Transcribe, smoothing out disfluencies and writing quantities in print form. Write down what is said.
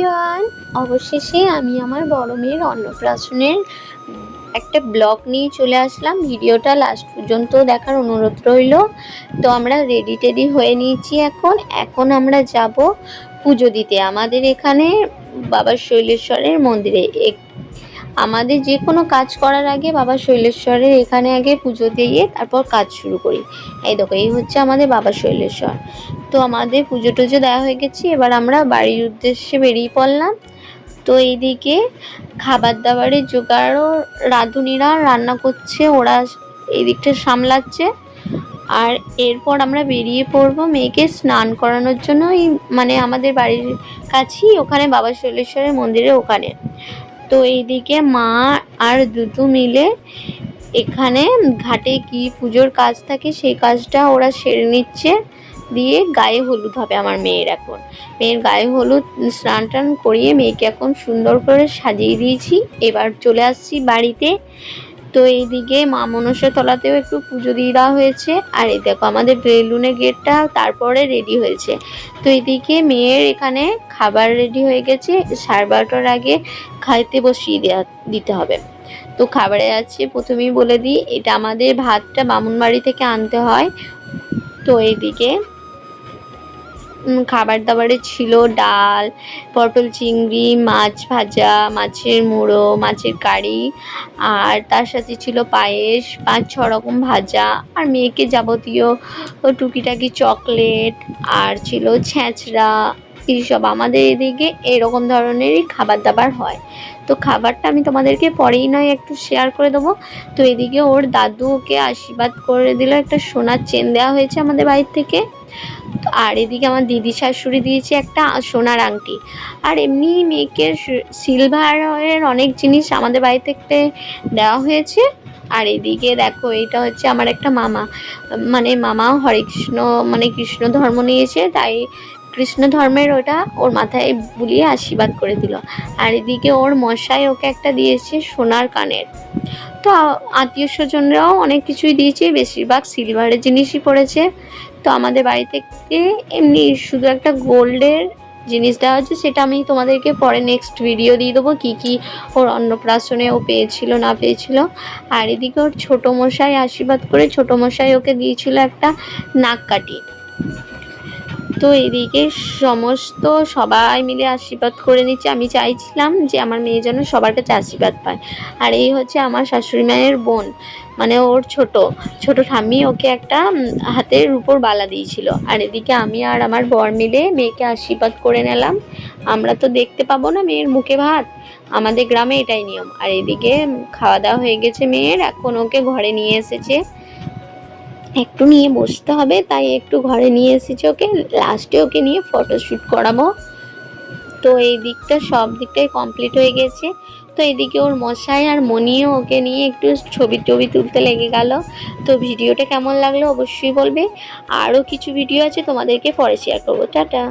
Everyone, অবশেষে আমি আমার বড় মেয়ের অন্নপ্রাশনের একটা ব্লগ নিয়ে চলে আসলাম। ভিডিওটা লাস্ট পর্যন্ত দেখার অনুরোধ রইল। তো আমরা রেডি টেডি হয়ে নিয়েছি। এখন আমরা যাব পুজো দিতে আমাদের এখানে বাবা শৈলেশ্বরের মন্দিরে। আমাদের যে কোনো কাজ করার আগে বাবা শৈলেশ্বরের এখানে আগে পুজো দিয়ে তারপর কাজ শুরু করি। এই দেখো, এই হচ্ছে আমাদের বাবা শৈলেশ্বর। তো আমাদের পুজো টুজো দেওয়া হয়ে গেছে, এবার আমরা বাড়ির উদ্দেশ্যে বেরিয়ে পড়লাম। তো এইদিকে খাবার দাবারের জোগাড়ও রাঁধুনিরা রান্না করছে, ওরা এই দিকটা সামলাচ্ছে। আর এরপর আমরা বেরিয়ে পড়বো মেয়েকে স্নান করানোর জন্য। মানে আমাদের বাড়ির কাছেই ওখানে বাবা শৈলেশ্বরের মন্দিরের ওখানে। তো এইদিকে মা আর দুদু মিলে এখানে ঘাটে কি পুজোর কাজ থাকে সেই কাজটা ওরা সেরে নিচ্ছে। দিয়ে গায়ে হলুদ হবে আমার মেয়ের। এখন মেয়ের গায়ে হলুদ স্নান টান করিয়ে মেয়েকে এখন সুন্দর করে সাজিয়ে দিয়েছি। এবার চলে আসছি বাড়িতে। তো এইদিকে মা মনসা তলাতেও একটু পুজো দিয়ে দেওয়া হয়েছে। আর এই দেখো আমাদের বেলুনের গেটটা তারপরে রেডি হয়েছে। তো এইদিকে মেয়ের এখানে খাবার রেডি হয়ে গেছে, 12:30টার আগে খাইতে বসিয়ে দিতে হবে। তো খাবারে আছে, প্রথমেই বলে দিই, এটা আমাদের ভাতটা বামুনবাড়ি থেকে আনতে হয়। তো এইদিকে খাবার দাবারে ছিল ডাল, পটল চিংড়ি, মাছ ভাজা, মাছের মুড়ো, মাছের কারি, আর তার সাথে ছিল পায়েস, 5-6 রকম ভাজা, আর মেয়েকে যাবতীয় টুকিটাকি চকলেট, আর ছিল ছেঁচড়া। এইসব আমাদের এদিকে এরকম ধরনেরই খাবার দাবার হয়। তো খাবারটা আমি তোমাদেরকে পরেই নয় একটু শেয়ার করে দেবো। তো এদিকে ওর দাদু ওকে আশীর্বাদ করে দিল, একটা সোনার চেন দেওয়া হয়েছে আমাদের বাড়ির থেকে। আর এদিকে আমার দিদি শাশুড়ি দিয়েছে একটা সোনার আংটি। আর এমনি মেয়েকে সিলভারের অনেক জিনিস আমাদের বাড়ি থেকে দেওয়া হয়েছে। আর এদিকে দেখো, এটা হচ্ছে আমার একটা মামা, মানে মামাও হরে কৃষ্ণ, মানে কৃষ্ণ ধর্ম নিয়েছে, তাই কৃষ্ণ ধর্মের ওটা ওর মাথায় বুলিয়ে আশীর্বাদ করে দিল। আর এদিকে ওর মশাই ওকে একটা দিয়েছে সোনার কানের। তো আত্মীয় স্বজনরাও অনেক কিছুই দিয়েছে, বেশিরভাগ সিলভারের জিনিসই পড়েছে। তো আমাদের বাড়ি থেকে এমনি শুধু একটা গোল্ডের জিনিস দেওয়া হচ্ছে, সেটা আমি তোমাদেরকে পরে নেক্সট ভিডিও দিয়ে দেবো কী কী ওর অন্নপ্রাশনে ও পেয়েছিল না পেয়েছিল। আর এদিকে ওর ছোটো মশাই আশীর্বাদ করে ছোটো মশাই ওকে দিয়েছিল একটা নাককাঠি। তো এদিকে সমস্ত সবাই মিলে আশীর্বাদ করে নিচ্ছে। আমি চাইছিলাম যে আমার মেয়ে যেন সবার কাছে আশীর্বাদ পায়। আর এই হচ্ছে আমার শাশুড়ি মায়ের বোন, মানে ওর ছোট ঠাম্মি ওকে একটা হাতের উপর বালা দিয়েছিল। আর এদিকে আমি আর আমার বর মিলে মেয়েকে আশীর্বাদ করে নিলাম। আমরা তো দেখতে পাবো না মেয়ের মুখে ভাত, আমাদের গ্রামে এটাই নিয়ম। আর এদিকে খাওয়া দাওয়া হয়ে গেছে মেয়ের, এখন ওকে ঘরে নিয়ে এসেছে, একটু নিয়ে বসতে হবে, তাই একটু ঘরে নিয়ে এসেছি ওকে। লাস্টে ওকে নিয়ে ফটোশ্যুট করাবো। তো এই দিকটা সব দিকটাই কমপ্লিট হয়ে গেছে। তো এদিকে ওর মশাই আর মনিও ওকে নিয়ে একটু ছবি তুলতে লেগে গেল। তো ভিডিওটা কেমন লাগলো অবশ্যই বলবে। আরও কিছু ভিডিও আছে, তোমাদেরকে পরে শেয়ার করবো। টাটা।